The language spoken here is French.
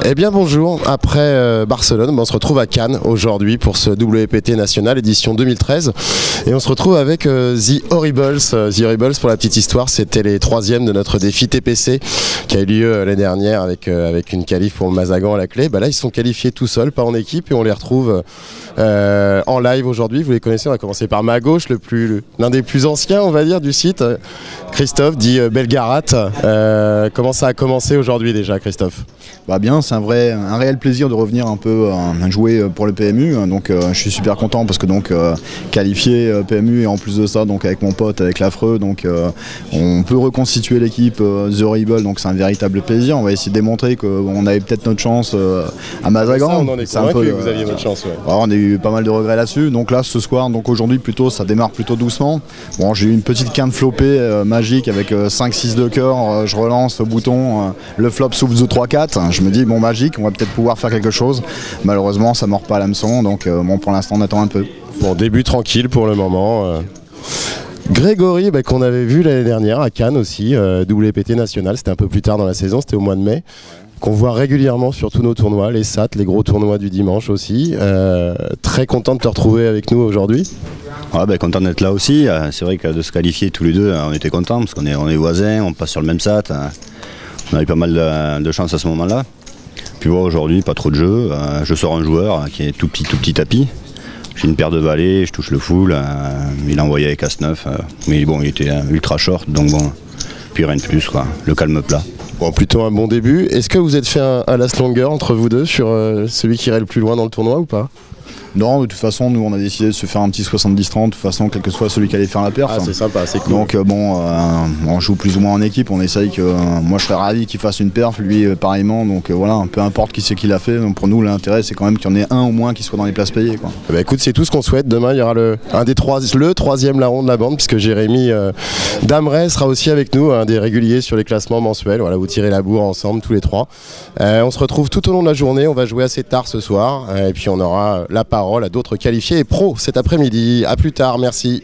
Eh bien bonjour, après Barcelone, on se retrouve à Cannes aujourd'hui pour ce WPT national édition 2013 et on se retrouve avec The Horribles. The Horribles, pour la petite histoire, c'était les 3e de notre défi TPC qui a eu lieu l'année dernière avec une qualif pour le Mazagan à la clé. Là ils sont qualifiés tout seuls, pas en équipe, et on les retrouve en live aujourd'hui. Vous les connaissez, on va commencer par ma gauche, l'un des plus anciens on va dire du site, Christophe dit Belgarat. Comment ça a commencé aujourd'hui déjà, Christophe? Bien, c'est un réel plaisir de revenir un peu jouer pour le PMU, donc je suis super content parce que qualifié PMU et en plus de ça avec mon pote, avec l'Affreux, on peut reconstituer l'équipe The Horrible, donc c'est un véritable plaisir. On va essayer de démontrer qu'on avait peut-être notre chance à Mazagan. Ça, on en est convaincu que vous aviez votre chance. Ouais. Alors, on a eu pas mal de regrets là-dessus, donc là ce soir, aujourd'hui plutôt, ça démarre plutôt doucement. Bon, j'ai eu une petite quinte flopée magique avec 5-6 de cœur, je relance le bouton, le flop s'ouvre de 3-4, je me dis bon, magique, on va peut-être pouvoir faire quelque chose. Malheureusement ça mord pas à l'hameçon, donc pour l'instant on attend un peu. Bon, début tranquille pour le moment. Grégory, qu'on avait vu l'année dernière à Cannes aussi, WPT national, c'était un peu plus tard dans la saison, c'était au mois de mai, qu'on voit régulièrement sur tous nos tournois, les SAT, les gros tournois du dimanche aussi. Très content de te retrouver avec nous aujourd'hui. Content d'être là aussi, c'est vrai que de se qualifier tous les deux, on était contents parce qu'on est voisins, on passe sur le même SAT, on a eu pas mal de chance à ce moment-là. Puis aujourd'hui, pas trop de jeu, je sors un joueur qui est tout petit tapis. J'ai une paire de valets, je touche le full, il a envoyé avec As-9, mais bon, il était ultra short, donc bon, puis rien de plus, quoi, le calme plat. Bon, plutôt un bon début. Est-ce que vous êtes fait un last longer entre vous deux sur celui qui irait le plus loin dans le tournoi ou pas? Non, de toute façon, nous on a décidé de se faire un petit 70-30, de toute façon, quel que soit celui qui allait faire la perf. Ah, c'est sympa, c'est cool. Donc on joue plus ou moins en équipe, on essaye que. Moi je serais ravi qu'il fasse une perf, lui pareillement, donc voilà, peu importe qui c'est qui l'a fait. Donc pour nous, l'intérêt c'est quand même qu'il y en ait un au moins qui soit dans les places payées, quoi. Écoute, c'est tout ce qu'on souhaite. Demain, il y aura le 3e larron de la bande, puisque Jérémy Dameret sera aussi avec nous, un des réguliers sur les classements mensuels. Voilà, vous tirez la bourre ensemble, tous les trois. On se retrouve tout au long de la journée, on va jouer assez tard ce soir, et puis on aura la parole à d'autres qualifiés et pros cet après-midi. A plus tard, merci.